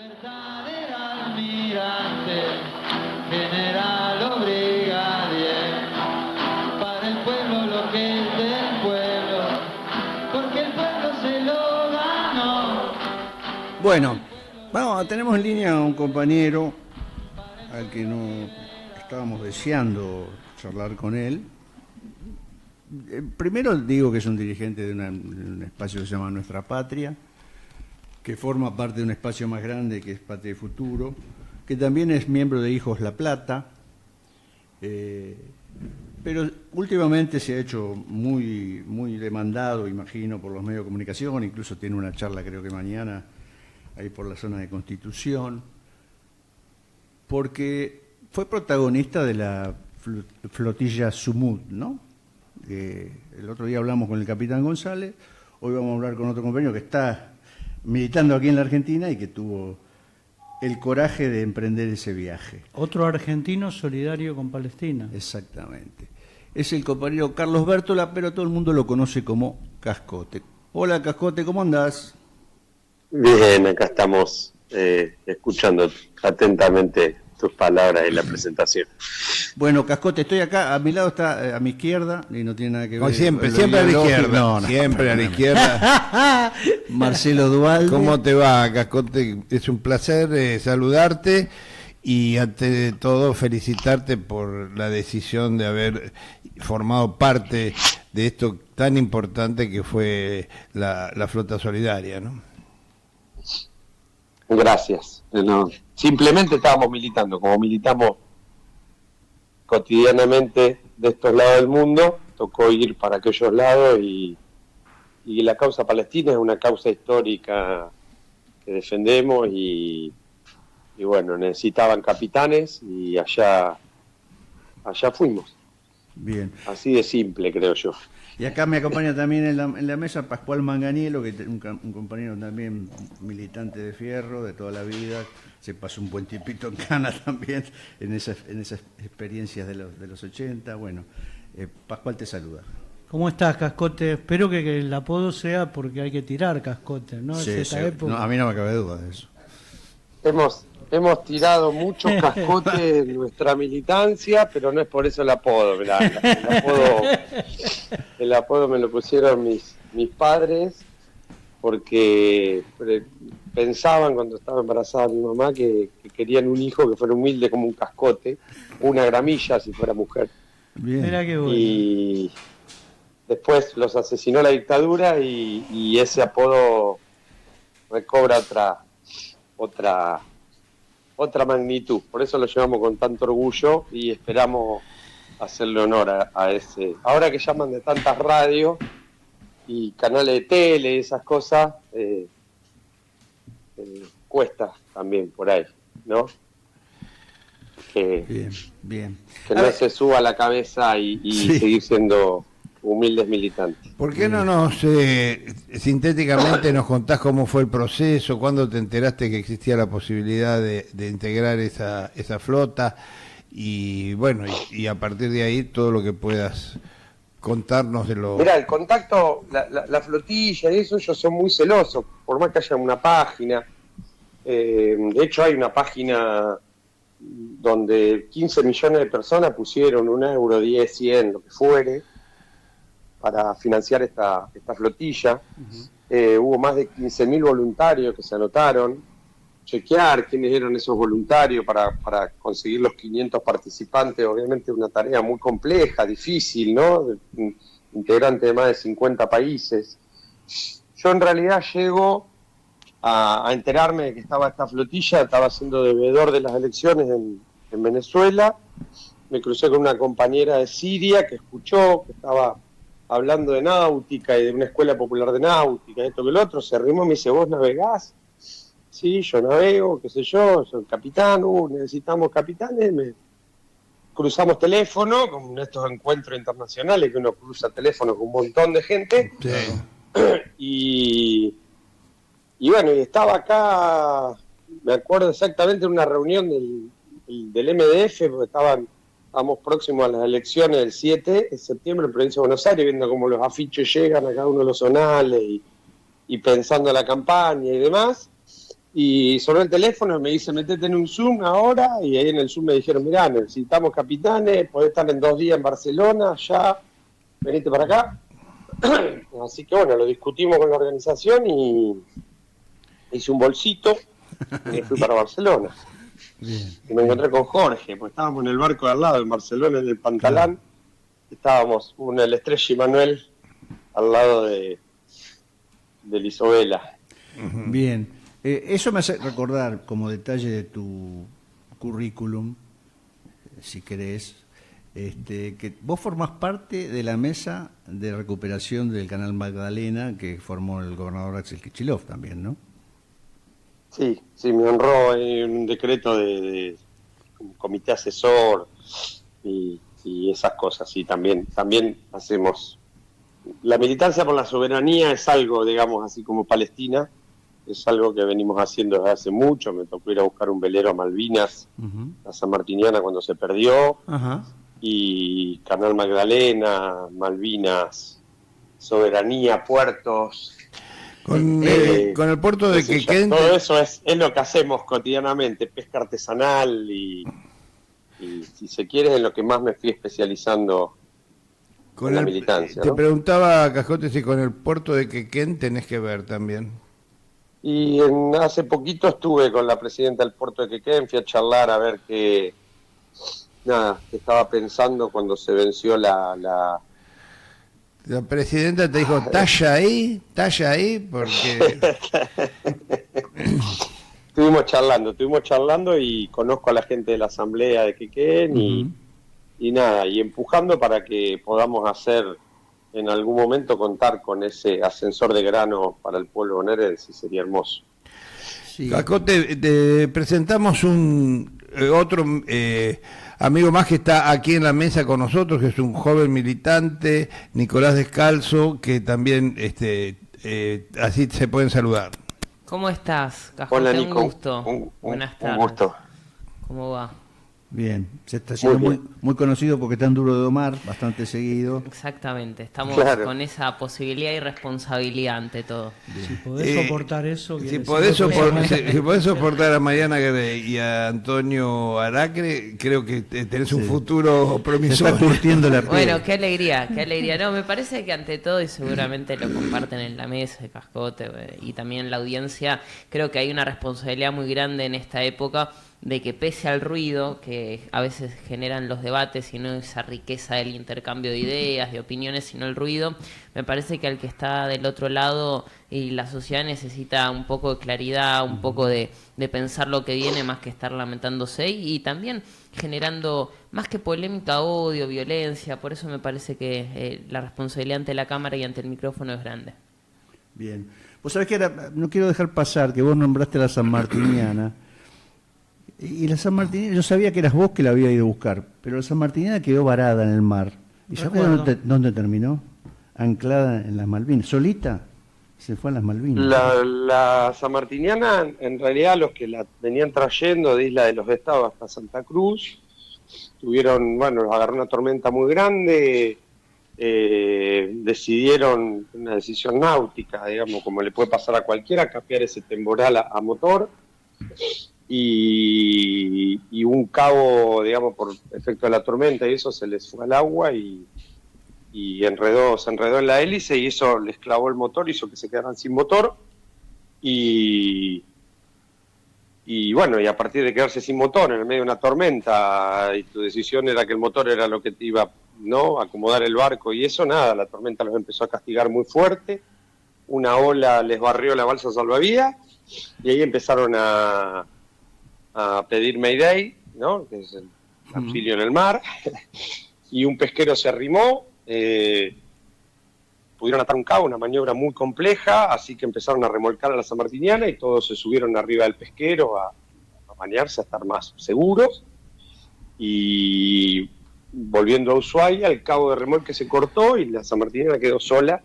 Libertad del almirante, general o brigadier, para el pueblo lo que es del pueblo, porque el pueblo se lo ganó. Bueno, tenemos en línea a un compañero al que no estábamos deseando charlar con él. Primero digo que es un dirigente de un espacio que se llama Nuestra Patria, que forma parte de un espacio más grande que es Patria y Futuro, que también es miembro de Hijos La Plata, pero últimamente se ha hecho muy, muy demandado, imagino, por los medios de comunicación, incluso tiene una charla creo que mañana ahí por la zona de Constitución, porque fue protagonista de la flotilla Sumud, ¿no? El otro día hablamos con el capitán González, hoy vamos a hablar con otro compañero que está militando aquí en la Argentina y que tuvo el coraje de emprender ese viaje. Otro argentino solidario con Palestina. Exactamente. Es el compañero Carlos Bértola, pero todo el mundo lo conoce como Cascote. Hola Cascote, ¿cómo andás? Bien, acá estamos escuchando atentamente tus palabras en la presentación. Bueno, Cascote, estoy acá, a mi lado está, a mi izquierda, y no tiene nada que ver. No, siempre a la izquierda. Siempre a la izquierda. Marcelo Duvalde. ¿Cómo te va, Cascote? Es un placer saludarte y ante todo felicitarte por la decisión de haber formado parte de esto tan importante que fue la Flota Solidaria, ¿no? Gracias. No, simplemente estábamos militando, como militamos cotidianamente de estos lados del mundo, tocó ir para aquellos lados y la causa palestina es una causa histórica que defendemos y bueno, necesitaban capitanes y allá fuimos. Bien. Así de simple, creo yo. Y acá me acompaña también en la mesa Pascual Manganiello, que es un compañero también militante de Fierro de toda la vida, se pasó un buen tiempito en Cana también, en esas experiencias de los 80. Bueno, Pascual te saluda. ¿Cómo estás, Cascote? Espero que el apodo sea porque hay que tirar Cascote, ¿no? Sí, es esta época. No, a mí no me cabe duda de eso. Hemos tirado muchos cascotes en nuestra militancia, pero no es por eso el apodo. El apodo me lo pusieron mis padres porque pensaban cuando estaba embarazada mi mamá que querían un hijo que fuera humilde como un cascote, una gramilla si fuera mujer. Bien. Mirá qué bueno. Y después los asesinó la dictadura y ese apodo recobra otra magnitud, por eso lo llevamos con tanto orgullo y esperamos hacerle honor a ese. Ahora que llaman de tantas radios y canales de tele y esas cosas, cuesta también por ahí, ¿no? Bien. Que no se suba a la cabeza y sí, seguir siendo humildes militantes. ¿Por qué no nos sintéticamente nos contás cómo fue el proceso, cuándo te enteraste que existía la posibilidad de integrar esa flota y bueno, y a partir de ahí todo lo que puedas contarnos de lo... Mirá, el contacto, la flotilla y eso, ellos son muy celosos, por más que haya una página. De hecho hay una página donde 15 millones de personas pusieron 1 euro, 10, 100, lo que fuere, para financiar esta flotilla. Hubo más de 15.000 voluntarios que se anotaron. Chequear quiénes eran esos voluntarios para conseguir los 500 participantes, obviamente una tarea muy compleja, difícil, ¿no? Integrante de más de 50 países. Yo en realidad llego a enterarme de que estaba esta flotilla, estaba siendo deudor de las elecciones en Venezuela. Me crucé con una compañera de Siria que escuchó que estaba hablando de náutica y de una escuela popular de náutica, esto que el otro, se arrimó y me dice, ¿vos navegás? Sí, yo navego, qué sé yo, soy capitán, necesitamos capitanes, cruzamos teléfono, con estos encuentros internacionales que uno cruza teléfono con un montón de gente, y bueno, y estaba acá, me acuerdo exactamente, en una reunión del MDF, porque estábamos próximos a las elecciones del 7 de septiembre en Provincia de Buenos Aires, viendo cómo los afiches llegan a cada uno de los zonales y pensando en la campaña y demás. Y sonó el teléfono y me dice, metete en un Zoom ahora, y ahí en el Zoom me dijeron, mirá, necesitamos capitanes, podés estar en 2 días en Barcelona, ya, venite para acá. Así que bueno, lo discutimos con la organización y hice un bolsito y me fui para Barcelona. Bien. Y me encontré con Jorge, pues estábamos en el barco de al lado, en Barcelona, en el Pantalán. Estábamos el Estrella y Manuel al lado de Isabela. Bien. Eso me hace recordar, como detalle de tu currículum, si querés, que vos formás parte de la mesa de recuperación del Canal Magdalena que formó el gobernador Axel Kicillof también, ¿no? Sí, me honró un decreto de comité asesor y esas cosas. Y también hacemos... La militancia por la soberanía es algo, digamos, así como Palestina, es algo que venimos haciendo desde hace mucho. Me tocó ir a buscar un velero a Malvinas, a San Martiniana cuando se perdió, y Canal Magdalena, Malvinas, soberanía, puertos... Con el puerto de Quequén... Todo eso es lo que hacemos cotidianamente, pesca artesanal y si se quiere, es en lo que más me fui especializando en la militancia. Te ¿no? preguntaba, Cascote, si con el puerto de Quequén tenés que ver también. Y hace poquito estuve con la presidenta del puerto de Quequén, fui a charlar a ver qué estaba pensando cuando se venció la La presidenta te dijo, talla ahí, porque... Estuvimos charlando y conozco a la gente de la asamblea de Quequén y empujando para que podamos hacer en algún momento contar con ese ascensor de grano para el pueblo bonaerense, sería hermoso. Sí. Cascote, te presentamos otro amigo más que está aquí en la mesa con nosotros, que es un joven militante, Nicolás Descalzo, que también así se pueden saludar. ¿Cómo estás, Cascote? Hola, Nico. Un gusto. Buenas tardes. Un gusto. ¿Cómo va? Bien, se está haciendo Muy muy conocido porque es tan duro de domar, bastante seguido. Exactamente, estamos Claro. con esa posibilidad y responsabilidad ante todo. Si podés soportar eso... Si quiere podés, decir que si podés soportar a Mariana Grey y a Antonio Aracre, creo que tenés un futuro Se está promisorio. curtiendo la piel. Bueno, qué alegría, qué alegría. No, me parece que ante todo, y seguramente lo comparten en la mesa de Cascote y también la audiencia, creo que hay una responsabilidad muy grande en esta época de que pese al ruido que a veces generan los debates y no esa riqueza del intercambio de ideas, de opiniones, sino el ruido, me parece que al que está del otro lado y la sociedad necesita un poco de claridad, un poco de pensar lo que viene más que estar lamentándose y también generando más que polémica, odio, violencia. Por eso me parece que la responsabilidad ante la cámara y ante el micrófono es grande. Bien. Vos sabés que no quiero dejar pasar que vos nombraste la sanmartiniana. Y la sanmartiniana, yo sabía que eras vos que la había ido a buscar, pero la sanmartiniana quedó varada en el mar. ¿Y sabés dónde terminó? Anclada en las Malvinas. ¿Solita? Se fue a las Malvinas. La sanmartiniana, en realidad, los que la venían trayendo de Isla de los Estados hasta Santa Cruz, los agarró una tormenta muy grande, decidieron, una decisión náutica, digamos, como le puede pasar a cualquiera, capear ese temporal a motor, y un cabo, digamos, por efecto de la tormenta y eso se les fue al agua y se enredó en la hélice y eso les clavó el motor, hizo que se quedaran sin motor y a partir de quedarse sin motor en el medio de una tormenta y tu decisión era que el motor era lo que te iba a acomodar el barco y eso, la tormenta los empezó a castigar muy fuerte, una ola les barrió la balsa salvavidas y ahí empezaron a pedir Mayday, ¿no? Que es el auxilio en el mar, y un pesquero se arrimó, pudieron atar un cabo, una maniobra muy compleja, así que empezaron a remolcar a la sanmartiniana y todos se subieron arriba del pesquero a bañarse, a estar más seguros, y volviendo a Ushuaia, el cabo de remolque se cortó y la sanmartiniana quedó sola,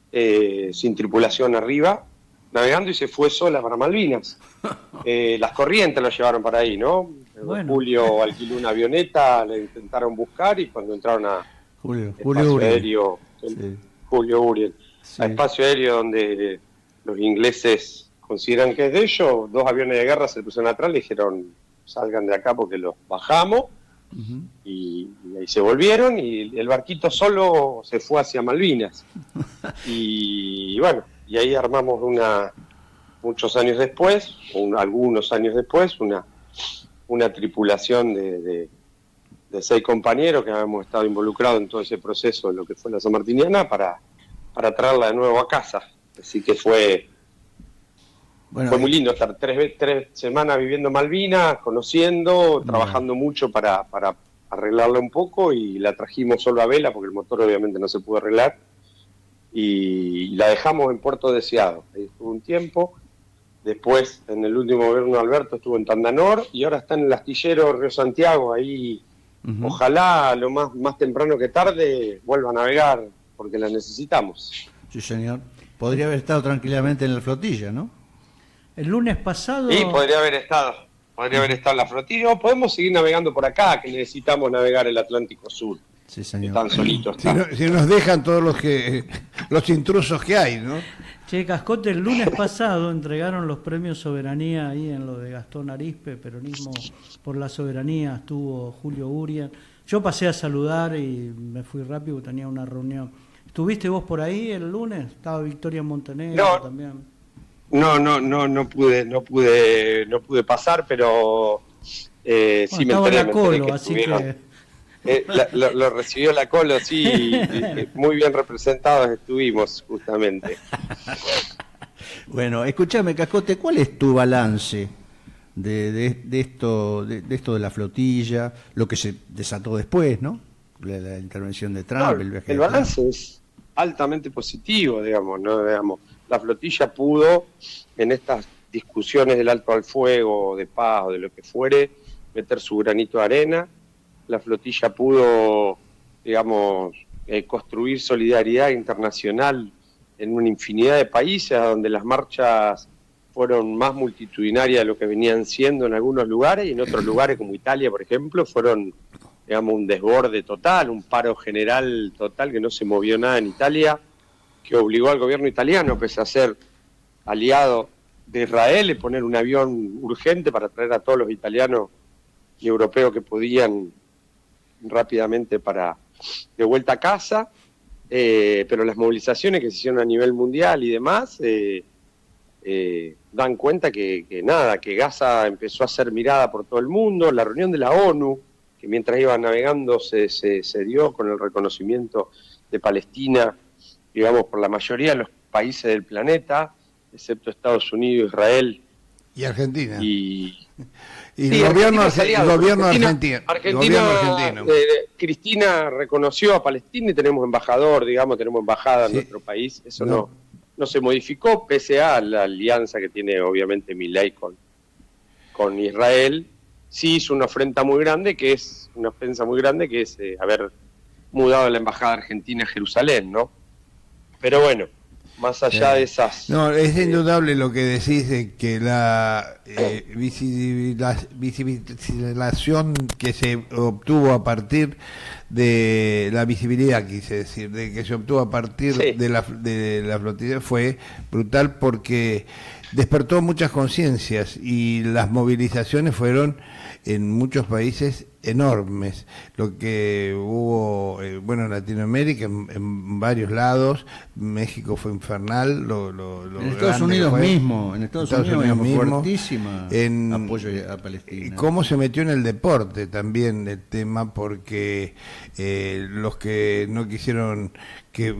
sin tripulación arriba, navegando y se fue sola para Malvinas. Las corrientes lo llevaron para ahí, ¿no? Bueno. Julio alquiló una avioneta, le intentaron buscar y cuando entraron a Julio espacio Uriel. aéreo, Sí. Julio Uriel, Sí. a espacio aéreo donde los ingleses consideran que es de ellos, 2 aviones de guerra se le pusieron atrás, le dijeron salgan de acá porque los bajamos, y ahí se volvieron y el barquito solo se fue hacia Malvinas. Y bueno, y ahí armamos muchos años después, algunos años después, una tripulación de 6 compañeros que habíamos estado involucrados en todo ese proceso de lo que fue la sanmartiniana para traerla de nuevo a casa. Así que fue muy lindo estar 3 semanas viviendo Malvinas, conociendo, trabajando mucho para arreglarla un poco, y la trajimos solo a vela porque el motor obviamente no se pudo arreglar, y la dejamos en Puerto Deseado. Ahí estuvo un tiempo. Después, en el último gobierno de Alberto, estuvo en Tandanor y ahora está en el astillero Río Santiago. Ahí, ojalá lo más temprano que tarde vuelva a navegar porque la necesitamos. Sí, señor. Podría haber estado tranquilamente en la flotilla, ¿no? El lunes pasado... Sí, podría haber estado en la flotilla. O podemos seguir navegando por acá, que necesitamos navegar el Atlántico Sur. Sí, señor. Están solitos. Si nos dejan todos los intrusos que hay, ¿no? Che, Cascote, el lunes pasado entregaron los premios Soberanía ahí en lo de Gastón Arispe, Peronismo por la Soberanía, estuvo Julio Uria. Yo pasé a saludar y me fui rápido, tenía una reunión. ¿Estuviste vos por ahí el lunes? Estaba Victoria Montenegro también. No pude pasar, pero sí me estaba enteré, la Colo, así que... lo recibió la Colo, sí, y muy bien representados estuvimos, justamente. Bueno, escúchame, Cascote, ¿cuál es tu balance de esto de la flotilla, lo que se desató después, ¿no? La intervención de Trump, el viaje el de Trump. balance es altamente positivo, digamos, ¿no? La flotilla pudo, en estas discusiones del alto al fuego, de paz o de lo que fuere, meter su granito de arena. La flotilla pudo, digamos, construir solidaridad internacional en una infinidad de países, donde las marchas fueron más multitudinarias de lo que venían siendo en algunos lugares, y en otros lugares como Italia, por ejemplo, fueron, digamos, un desborde total, un paro general total, que no se movió nada en Italia, que obligó al gobierno italiano, pese a ser aliado de Israel, a poner un avión urgente para traer a todos los italianos y europeos que podían rápidamente de vuelta a casa, pero las movilizaciones que se hicieron a nivel mundial y demás dan cuenta que Gaza empezó a ser mirada por todo el mundo. La reunión de la ONU, que mientras iba navegando se dio con el reconocimiento de Palestina, digamos, por la mayoría de los países del planeta, excepto Estados Unidos, Israel y Argentina. Y el gobierno argentino. Cristina reconoció a Palestina y tenemos embajador, digamos, tenemos embajada en nuestro país. Eso no se modificó, pese a la alianza que tiene obviamente Milei con Israel. Sí hizo una ofensa muy grande, que es haber mudado la embajada argentina a Jerusalén, ¿no? Pero bueno, más allá de esas... No, es indudable lo que decís de que la visibilización que se obtuvo a partir de la visibilidad, quise decir, de que se obtuvo a partir de la flotilla fue brutal, porque despertó muchas conciencias y las movilizaciones fueron en muchos países enormes. Lo que hubo, en Latinoamérica, en varios lados, México fue infernal. En Estados Unidos mismo, fuertísima apoyo a Palestina. Cómo se metió en el deporte también el tema, porque los que no quisieron que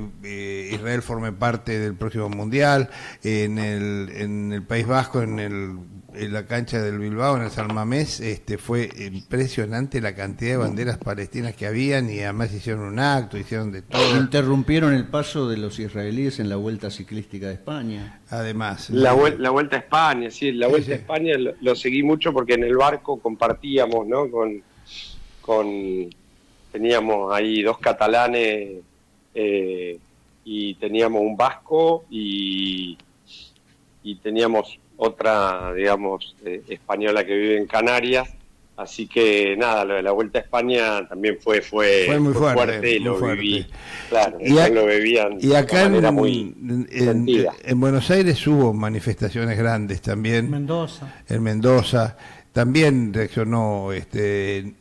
Israel forme parte del próximo mundial, en el País Vasco, en la cancha del Bilbao, en el San Mamés, fue impresionante la cantidad de banderas palestinas que habían, y además hicieron un acto, hicieron de todo. Interrumpieron el paso de los israelíes en la Vuelta Ciclística de España. Además. La Vuelta a España, sí, la Vuelta a España lo seguí mucho porque en el barco compartíamos, ¿no? Teníamos ahí 2 catalanes y teníamos un vasco y teníamos otra, digamos, española que vive en Canarias, Así que nada, lo de la Vuelta a España también fue muy fuerte, y lo muy fuerte. viví. Claro, Y, lo vivían y acá de manera muy sentida. en Buenos Aires hubo manifestaciones grandes también. Mendoza. En Mendoza también reaccionó,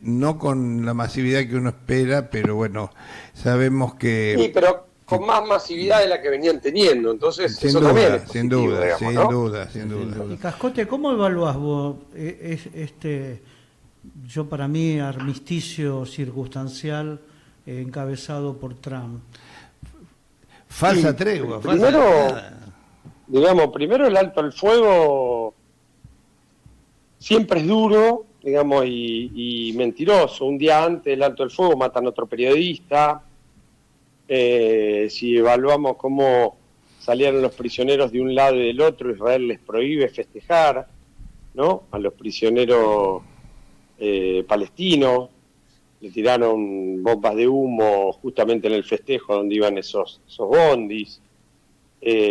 no con la masividad que uno espera, pero bueno, sabemos que... Sí, pero con más masividad de la que venían teniendo, entonces sin eso duda, también es sin positivo, duda, digamos, sin ¿no? duda, sin duda. Y Cascote, ¿cómo evaluás vos yo para mí, armisticio circunstancial encabezado por Trump? Falsa Sí, tregua, primero el alto al fuego siempre es duro, digamos, y mentiroso. Un día antes del alto al fuego matan a otro periodista. Si evaluamos cómo salieron los prisioneros de un lado y del otro, Israel les prohíbe festejar, ¿no? A los prisioneros palestinos, le tiraron bombas de humo justamente en el festejo donde iban esos bondis.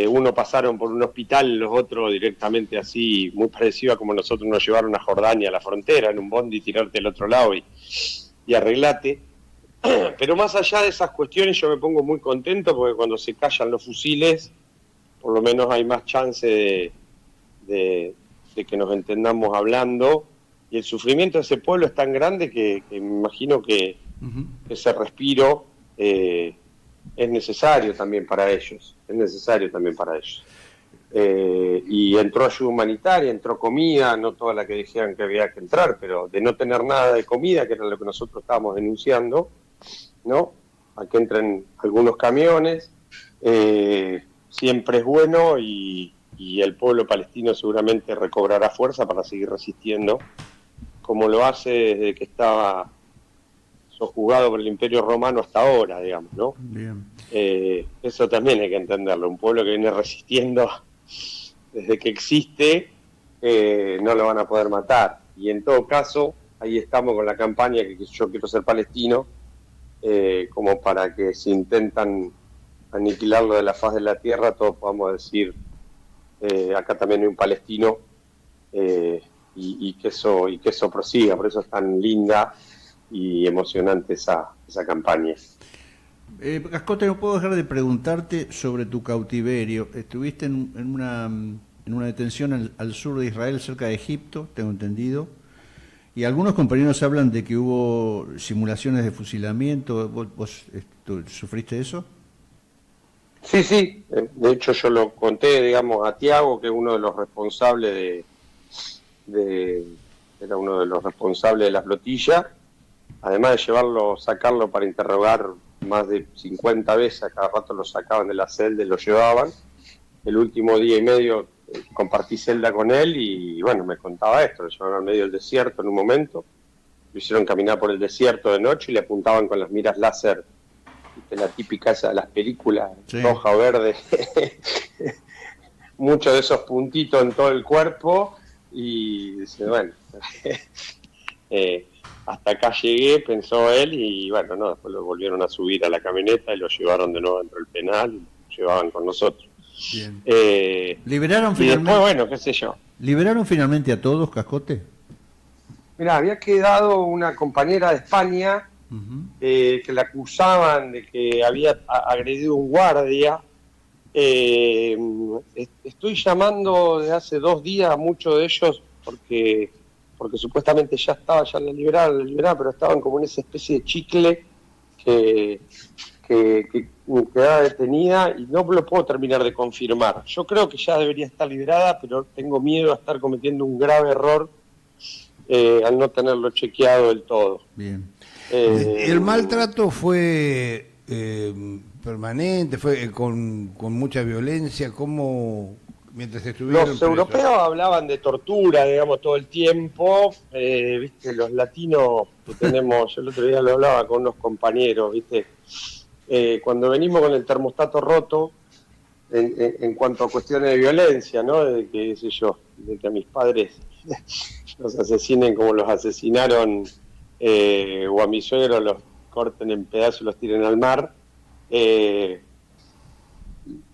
Uno pasaron por un hospital, los otros directamente así, muy parecido a como nosotros nos llevaron a Jordania, a la frontera, en un bondi, tirarte al otro lado y arreglate. Pero más allá de esas cuestiones yo me pongo muy contento porque cuando se callan los fusiles, por lo menos hay más chance de que nos entendamos hablando, y el sufrimiento de ese pueblo es tan grande que me imagino que ese respiro es necesario también para ellos, y entró ayuda humanitaria, entró comida, no toda la que dijeran que había que entrar, pero de no tener nada de comida, que era lo que nosotros estábamos denunciando, ¿no? A que entren algunos camiones, siempre es bueno, y el pueblo palestino seguramente recobrará fuerza para seguir resistiendo, como lo hace desde que estaba sojuzgado por el Imperio Romano hasta ahora, digamos, ¿no? Bien. Eso también hay que entenderlo. Un pueblo que viene resistiendo desde que existe, no lo van a poder matar. Y en todo caso, ahí estamos con la campaña que yo quiero ser palestino, como para que si intentan aniquilarlo de la faz de la tierra, todos podamos decir, acá también hay un palestino, y que eso prosiga. Por eso es tan linda y emocionante esa campaña. Cascote, no puedo dejar de preguntarte sobre tu cautiverio. Estuviste en una detención al sur de Israel, cerca de Egipto, tengo entendido, y algunos compañeros hablan de que hubo simulaciones de fusilamiento. ¿Vos sufriste eso? Sí, de hecho yo lo conté, digamos, a Tiago, que es uno de los responsables era uno de los responsables de la flotilla, además de sacarlo para interrogar más de 50 veces, a cada rato lo sacaban de la celda y lo llevaban. El último día y medio compartí celda con él y bueno, me contaba esto, lo llevaron al medio del desierto en un momento, lo hicieron caminar por el desierto de noche y le apuntaban con las miras láser, ¿viste? La típica esa de las películas, sí, roja o verde, muchos de esos puntitos en todo el cuerpo, y dice, bueno, hasta acá llegué, pensó él, y bueno, no, después lo volvieron a subir a la camioneta y lo llevaron de nuevo dentro del penal y lo llevaban con nosotros. Bien. ¿Liberaron finalmente? Y después, bueno, qué sé yo. ¿Liberaron finalmente a todos, Cascote? Mirá, había quedado una compañera de España, que la acusaban de que había agredido a un guardia. Estoy llamando desde hace 2 días a muchos de ellos porque supuestamente ya la liberaron, pero estaban como en esa especie de chicle que quedaba detenida y no lo puedo terminar de confirmar. Yo creo que ya debería estar liberada, pero tengo miedo a estar cometiendo un grave error al no tenerlo chequeado del todo. Bien. ¿El maltrato fue permanente, fue con mucha violencia? ¿Cómo, mientras estuvieron los europeos hablaban de tortura, digamos, todo el tiempo? Viste, los latinos que tenemos, yo el otro día lo hablaba con unos compañeros, viste, cuando venimos con el termostato roto en cuanto a cuestiones de violencia, ¿no? De que, qué sé yo, de que a mis padres los asesinen como los asesinaron, o a mis suegros los corten en pedazos y los tiren al mar.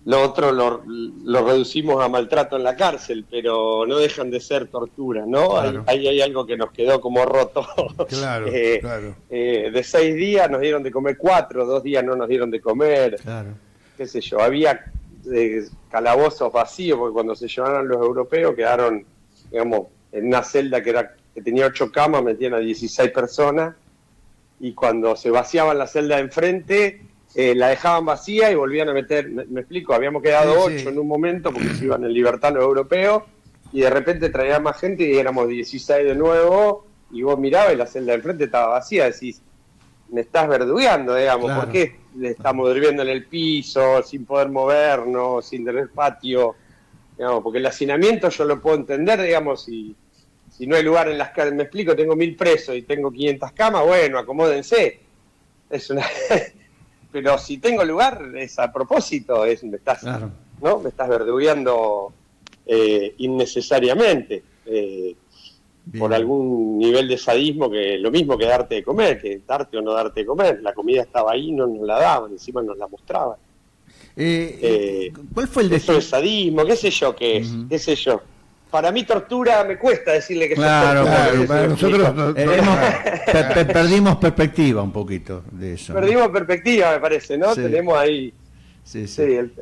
Lo otro lo reducimos a maltrato en la cárcel, pero no dejan de ser torturas, ¿no? Claro. Ahí hay algo que nos quedó como roto. Claro, claro. De 6 días nos dieron de comer 4, 2 días no nos dieron de comer, Claro. qué sé yo. Había calabozos vacíos, porque cuando se llevaron los europeos quedaron, digamos, en una celda que tenía 8 camas, metían a 16 personas, y cuando se vaciaban la celda de enfrente, la dejaban vacía y volvían a meter, me explico, habíamos quedado Sí, 8 sí. en un momento porque se iban en libertad los europeos, y de repente traían más gente y éramos 16 de nuevo, y vos mirabas y la celda de enfrente estaba vacía, decís, me estás verdugueando, digamos, Claro. ¿por qué estamos durmiendo en el piso, sin poder movernos, sin tener patio? Digamos, porque el hacinamiento yo lo puedo entender, digamos, si no hay lugar en las camas, me explico, tengo 1000 presos y tengo 500 camas, bueno, acomódense. Es una... Pero si tengo lugar, es a propósito, me estás, Claro. ¿no? Me estás verdugueando innecesariamente. Bien. Por algún nivel de sadismo, que lo mismo que darte de comer, que darte o no darte de comer. La comida estaba ahí, no nos la daban, encima nos la mostraban. ¿Cuál fue el Eso destino? es sadismo, qué sé yo qué es, qué sé yo. Para mí tortura me cuesta decirle que Claro, es tortura. Claro, no sé si para me nosotros explico. Perdimos perspectiva un poquito de eso. ¿no? Perdimos perspectiva, me parece, ¿no? Sí. Tenemos ahí, Sí, sí, sí. el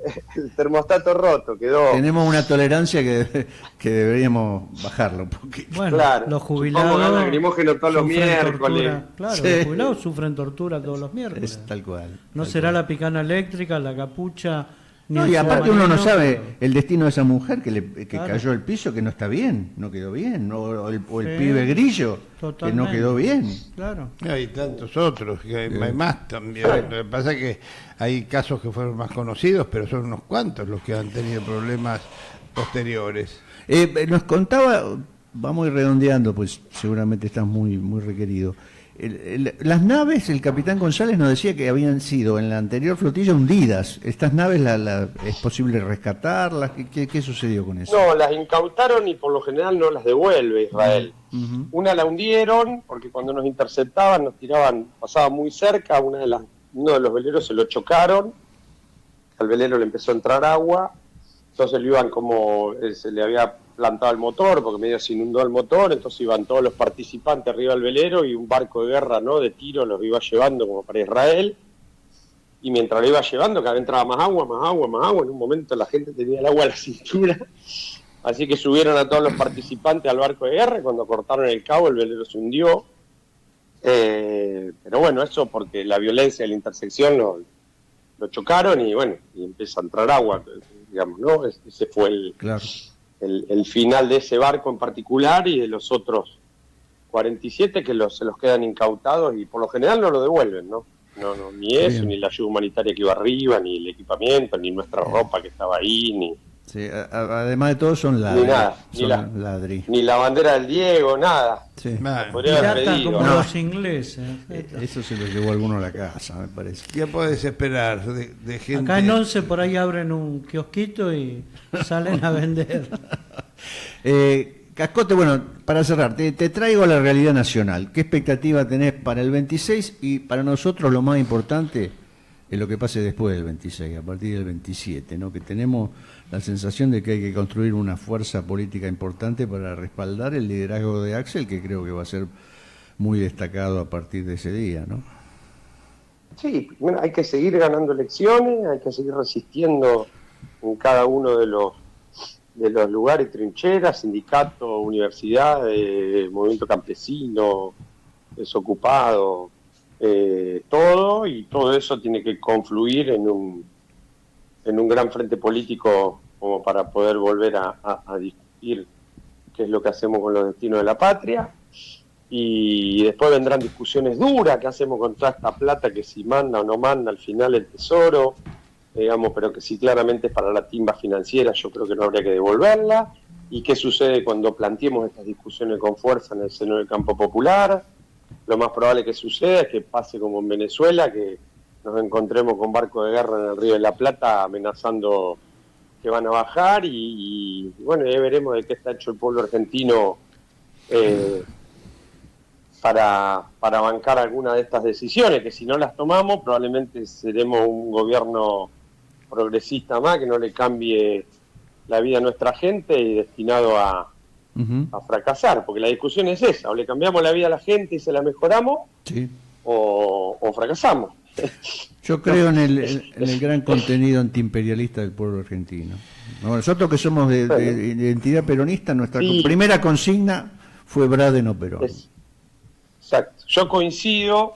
termostato roto, quedó. Tenemos una tolerancia que deberíamos bajarla un poquito. Bueno, Claro. los Supongo jubilados que lacrimógeno todos los sufren miércoles. tortura. Claro, Sí. los jubilados sufren tortura todos los miércoles. Es tal cual. No tal será cual. la picana eléctrica, la capucha, ni No, el y aparte uno no submarino, sabe pero- el destino de esa mujer que Claro. cayó al piso, que no está bien, no quedó bien, o el Sí, pibe grillo, que no totalmente. quedó bien. Claro. Hay tantos otros, que hay más también. Lo que pasa es que hay casos que fueron más conocidos, pero son unos cuantos los que han tenido problemas posteriores. Nos contaba, vamos a ir redondeando, pues seguramente estás muy, muy requerido. Las naves, el capitán González nos decía que habían sido en la anterior flotilla hundidas. ¿Estas naves es posible rescatarlas? ¿Qué sucedió con eso? No, las incautaron y por lo general no las devuelve Israel. Ujú. Una la hundieron porque cuando nos interceptaban, nos tiraban, pasaban muy cerca, uno de los veleros se lo chocaron, al velero le empezó a entrar agua, entonces lo iban como, se le había plantado el motor, porque medio se inundó el motor, entonces iban todos los participantes arriba del velero y un barco de guerra, ¿no?, de tiro los iba llevando como para Israel, y mientras lo iba llevando cada vez entraba más agua, más agua, más agua, en un momento la gente tenía el agua a la cintura, así que subieron a todos los participantes al barco de guerra, y cuando cortaron el cabo el velero se hundió, pero bueno, eso porque la violencia de la intersección lo chocaron y bueno, y empieza a entrar agua, digamos, ¿no? Ese fue Claro. el final de ese barco en particular y de los otros 47 que se los quedan incautados y por lo general no lo devuelven, ¿no? No, ni eso, Bien. ni la ayuda humanitaria que iba arriba, ni el equipamiento, ni nuestra ropa que estaba ahí, ni Sí, además de todo son ladri. nada, ni son la- ladri. la bandera del Diego, nada. Sí. Bueno, Podría haber Pirata pedido, como ¿no? los ingleses. Eso se lo llevó alguno a la casa, me parece. ¿qué podés esperar de gente? Acá en Once por ahí abren un kiosquito y salen a vender. Cascote, bueno, para cerrar, te traigo a la realidad nacional. ¿Qué expectativa tenés para el 26? Y para nosotros lo más importante es lo que pase después del 26, a partir del 27, ¿no? Que tenemos la sensación de que hay que construir una fuerza política importante para respaldar el liderazgo de Axel, que creo que va a ser muy destacado a partir de ese día, ¿no? Sí, bueno, hay que seguir ganando elecciones, hay que seguir resistiendo en cada uno de los lugares, trincheras, sindicatos, universidades, movimiento campesino, desocupado, todo, y todo eso tiene que confluir en un gran frente político como para poder volver a discutir qué es lo que hacemos con los destinos de la patria. Y después vendrán discusiones duras, qué hacemos con toda esta plata que si manda o no manda al final el Tesoro, digamos, pero que si claramente es para la timba financiera, yo creo que no habría que devolverla. Y qué sucede cuando planteemos estas discusiones con fuerza en el seno del campo popular. Lo más probable que suceda es que pase como en Venezuela, que nos encontremos con barcos de guerra en el Río de la Plata amenazando que van a bajar y bueno, ya veremos de qué está hecho el pueblo argentino para bancar alguna de estas decisiones, que si no las tomamos probablemente seremos un gobierno progresista más, que no le cambie la vida a nuestra gente y destinado a fracasar, porque la discusión es esa, o le cambiamos la vida a la gente y se la mejoramos, Sí. o fracasamos. Yo creo en el gran contenido antiimperialista del pueblo argentino. No, nosotros que somos de identidad peronista, nuestra Sí. primera consigna fue Braden o Perón. Exacto. Yo coincido,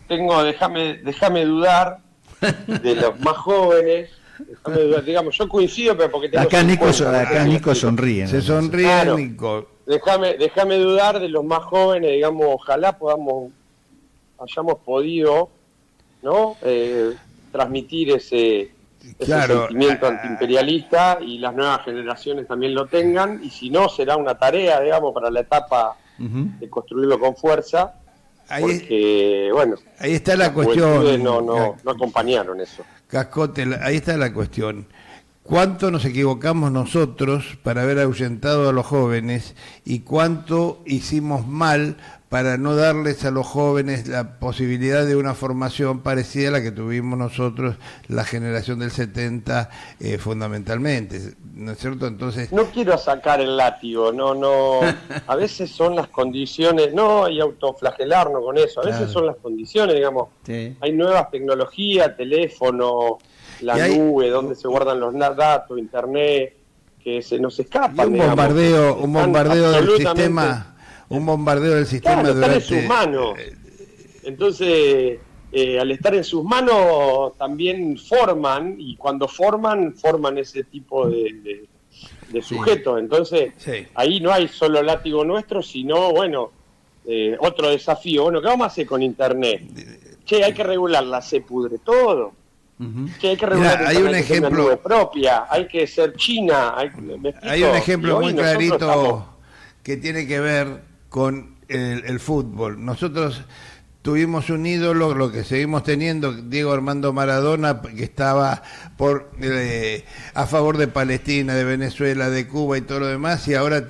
déjame dudar de los más jóvenes, déjame dudar, digamos, yo coincido, pero porque tengo Acá 50, Nico sonríe. Se sonríe, Claro. Nico. Déjame dudar de los más jóvenes, digamos, ojalá hayamos podido, ¿no? Transmitir ese Claro. sentimiento antiimperialista y las nuevas generaciones también lo tengan, y si no, será una tarea, digamos, para la etapa de construirlo con fuerza, porque, bueno, Ahí está la las juventudes cuestión. no acompañaron eso. Cascote, ahí está la cuestión. ¿Cuánto nos equivocamos nosotros para haber ahuyentado a los jóvenes y cuánto hicimos mal para no darles a los jóvenes la posibilidad de una formación parecida a la que tuvimos nosotros, la generación del 70, fundamentalmente? ¿No es cierto? Entonces, No quiero sacar el látigo, no. A veces son las condiciones, no, y autoflagelarnos con eso. A veces Claro. son las condiciones, digamos. Sí. Hay nuevas tecnologías, teléfono, la Y hay- nube, donde se guardan los datos, internet, que se nos y escapan. un digamos. bombardeo Están del absolutamente- sistema, un bombardeo del sistema Claro, están en durante sus manos. Entonces, al estar en sus manos, también forman, y cuando forman ese tipo de sujetos. Entonces, Sí. ahí no hay solo látigo nuestro, sino, bueno, otro desafío. Bueno, ¿qué vamos a hacer con Internet? Che, hay que regularla, se pudre todo. Che, hay que regular Mirá, hay Internet, un que tenga ejemplo- nube propia, hay que ser China. ¿Me explico? Hay un Y ejemplo hoy muy nosotros clarito estamos- que tiene que ver con el fútbol. Nosotros tuvimos un ídolo, lo que seguimos teniendo, Diego Armando Maradona, que estaba a favor de Palestina, de Venezuela, de Cuba y todo lo demás, y ahora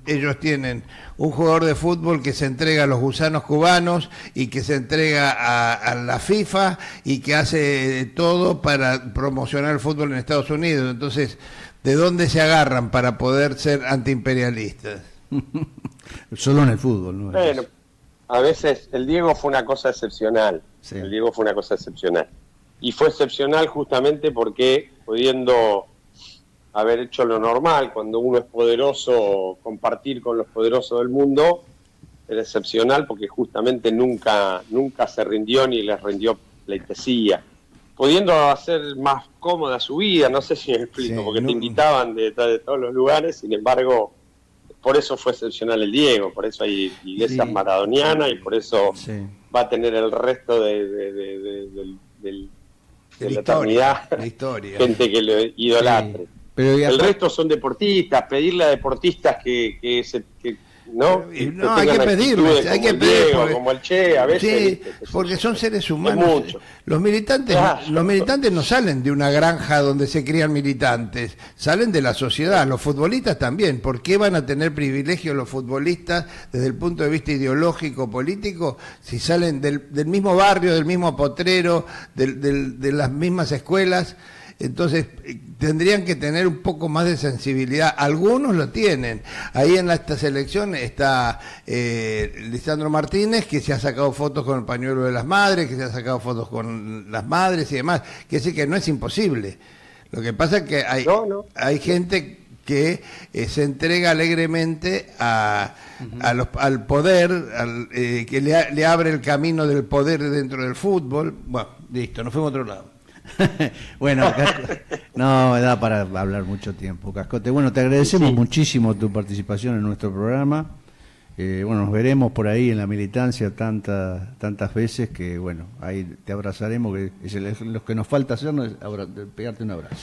ellos tienen un jugador de fútbol que se entrega a los gusanos cubanos y que se entrega a la FIFA y que hace todo para promocionar el fútbol en Estados Unidos. Entonces, ¿de dónde se agarran para poder ser antiimperialistas? Solo en el fútbol, ¿no? Bueno, a veces el Diego fue una cosa excepcional. Sí. El Diego fue una cosa excepcional. Y fue excepcional justamente porque, pudiendo haber hecho lo normal, cuando uno es poderoso, compartir con los poderosos del mundo, era excepcional porque justamente nunca se rindió ni les rindió pleitesía. Pudiendo hacer más cómoda su vida, no sé si me explico, Sí, porque no- te invitaban de todos los lugares, sin embargo, por eso fue excepcional el Diego, por eso hay iglesias Sí. maradonianas y por eso Sí. va a tener el resto de la eternidad La historia. gente que lo idolatre. Sí. Pero y El aparte- resto son deportistas, pedirle a deportistas que ¿no? Y Que no, hay que tengan pedirles, actitudes hay como que el pedir, Diego, porque- como el Che, a veces. Sí, ¿viste? Qué sé porque yo. son seres Es humanos. mucho. Los militantes, Claro. los militantes no salen de una granja donde se crían militantes, salen de la sociedad. Los futbolistas también. ¿Por qué van a tener privilegios los futbolistas desde el punto de vista ideológico, político, si salen del mismo barrio, del mismo potrero, de las mismas escuelas? Entonces, tendrían que tener un poco más de sensibilidad. Algunos lo tienen. Ahí en esta selección está Lisandro Martínez, que se ha sacado fotos con el pañuelo de las madres, que se ha sacado fotos con las madres y demás. Que sí que no es imposible. Lo que pasa es que hay gente que se entrega alegremente al poder, que le abre el camino del poder dentro del fútbol. Bueno, listo, nos fuimos a otro lado. Bueno, no da para hablar mucho tiempo, Cascote. Bueno, te agradecemos Sí. muchísimo tu participación en nuestro programa. Bueno, nos veremos por ahí en la militancia tantas veces que, bueno, ahí te abrazaremos, que es lo que nos falta hacernos es pegarte un abrazo.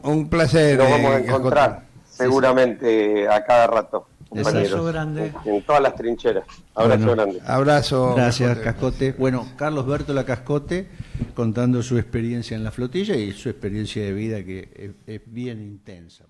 Un placer. Nos vamos a Cascote. encontrar seguramente a cada rato, compañeros. Abrazo grande. En todas las trincheras. Abrazo Bueno. grande. Abrazo. Gracias, Cascote. Bueno, Carlos Bértola Cascote, contando su experiencia en la flotilla y su experiencia de vida que es bien intensa.